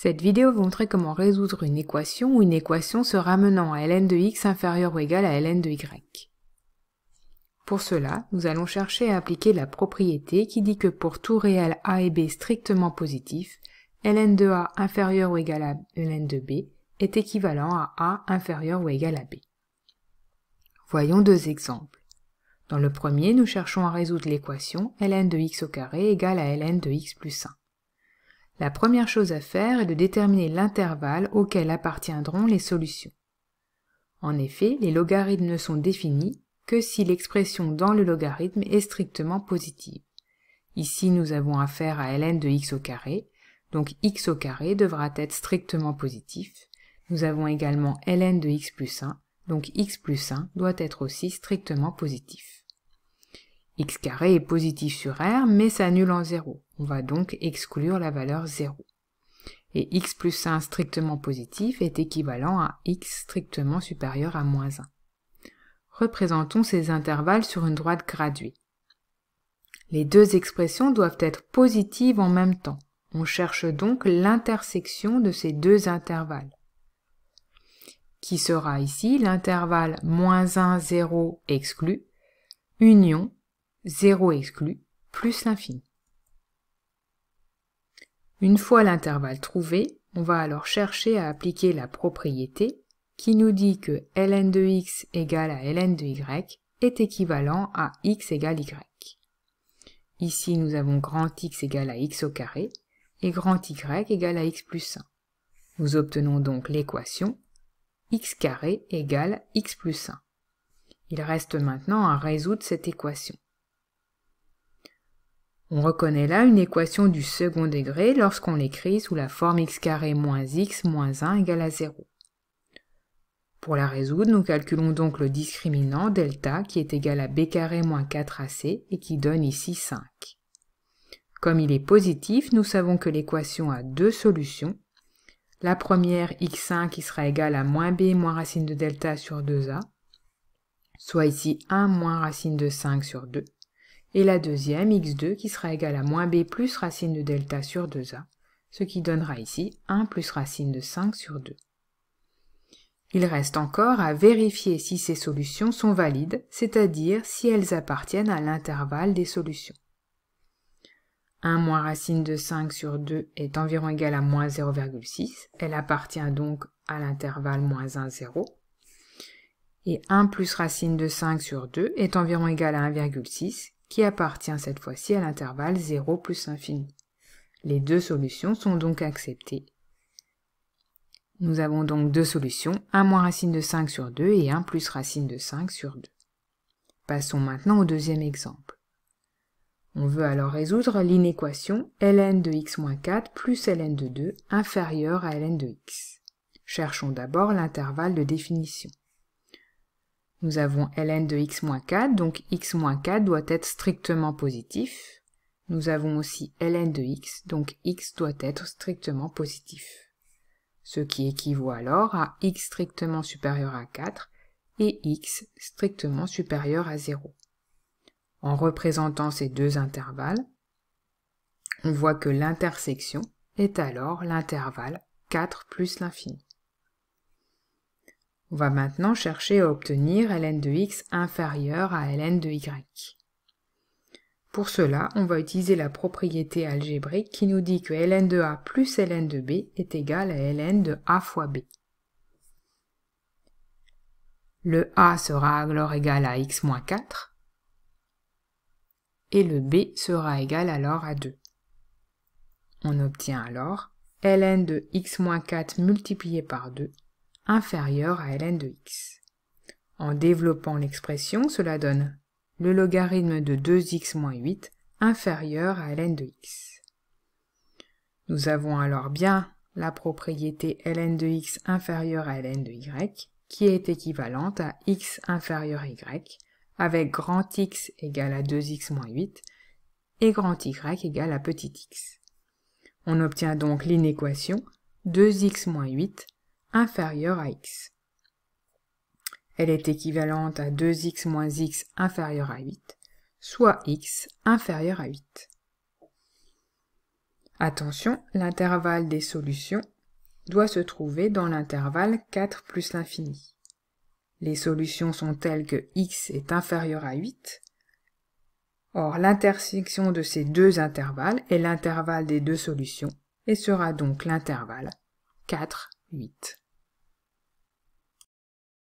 Cette vidéo va montrer comment résoudre une équation ou une équation se ramenant à ln de x inférieur ou égal à ln de y. Pour cela, nous allons chercher à appliquer la propriété qui dit que pour tout réel a et b strictement positifs, ln de a inférieur ou égal à ln de b est équivalent à a inférieur ou égal à b. Voyons deux exemples. Dans le premier, nous cherchons à résoudre l'équation ln de x au carré égale à ln de x plus 1. La première chose à faire est de déterminer l'intervalle auquel appartiendront les solutions. En effet, les logarithmes ne sont définis que si l'expression dans le logarithme est strictement positive. Ici, nous avons affaire à ln de x au carré, donc x au carré devra être strictement positif. Nous avons également ln de x plus 1, donc x plus 1 doit être aussi strictement positif. X carré est positif sur R, mais s'annule en 0. On va donc exclure la valeur 0. Et x plus 1 strictement positif est équivalent à x strictement supérieur à moins 1. Représentons ces intervalles sur une droite graduée. Les deux expressions doivent être positives en même temps. On cherche donc l'intersection de ces deux intervalles, qui sera ici l'intervalle moins 1, 0 exclu, union 0 exclu, plus l'infini. Une fois l'intervalle trouvé, on va alors chercher à appliquer la propriété qui nous dit que ln de x égale à ln de y est équivalent à x égale y. Ici, nous avons grand X égale à x au carré et grand Y égale à x plus 1. Nous obtenons donc l'équation x carré égale x plus 1. Il reste maintenant à résoudre cette équation. On reconnaît là une équation du second degré lorsqu'on l'écrit sous la forme x carré moins x moins 1 égale à 0. Pour la résoudre, nous calculons donc le discriminant delta qui est égal à b carré moins 4ac et qui donne ici 5. Comme il est positif, nous savons que l'équation a deux solutions. La première, x1 qui sera égale à moins b moins racine de delta sur 2a, soit ici 1 moins racine de 5 sur 2. Et la deuxième, x2, qui sera égale à moins b plus racine de delta sur 2a, ce qui donnera ici 1 plus racine de 5 sur 2. Il reste encore à vérifier si ces solutions sont valides, c'est-à-dire si elles appartiennent à l'intervalle des solutions. 1 moins racine de 5 sur 2 est environ égal à moins 0,6, elle appartient donc à l'intervalle moins 1, 0. Et 1 plus racine de 5 sur 2 est environ égal à 1,6, qui appartient cette fois-ci à l'intervalle 0 plus l'infini. Les deux solutions sont donc acceptées. Nous avons donc deux solutions, 1 moins racine de 5 sur 2 et 1 plus racine de 5 sur 2. Passons maintenant au deuxième exemple. On veut alors résoudre l'inéquation ln de x moins 4 plus ln de 2 inférieur à ln de x. Cherchons d'abord l'intervalle de définition. Nous avons ln de x moins 4, donc x moins 4 doit être strictement positif. Nous avons aussi ln de x, donc x doit être strictement positif. Ce qui équivaut alors à x strictement supérieur à 4 et x strictement supérieur à 0. En représentant ces deux intervalles, on voit que l'intersection est alors l'intervalle 4 plus l'infini. On va maintenant chercher à obtenir ln de x inférieur à ln de y. Pour cela, on va utiliser la propriété algébrique qui nous dit que ln de a plus ln de b est égal à ln de a fois b. Le a sera alors égal à x moins 4 et le b sera égal alors à 2. On obtient alors ln de x moins 4 multiplié par 2 inférieur à ln de x. En développant l'expression, cela donne le logarithme de 2x moins 8 inférieur à ln de x. Nous avons alors bien la propriété ln de x inférieur à ln de y, qui est équivalente à x inférieur à y, avec grand X égale à 2x moins 8 et grand Y égale à petit x. On obtient donc l'inéquation 2x moins 8 inférieure à x. Elle est équivalente à 2x moins x inférieur à 8, soit x inférieur à 8. Attention, l'intervalle des solutions doit se trouver dans l'intervalle 4 plus l'infini. Les solutions sont telles que x est inférieur à 8. Or, l'intersection de ces deux intervalles est l'intervalle des deux solutions et sera donc l'intervalle 4, 8.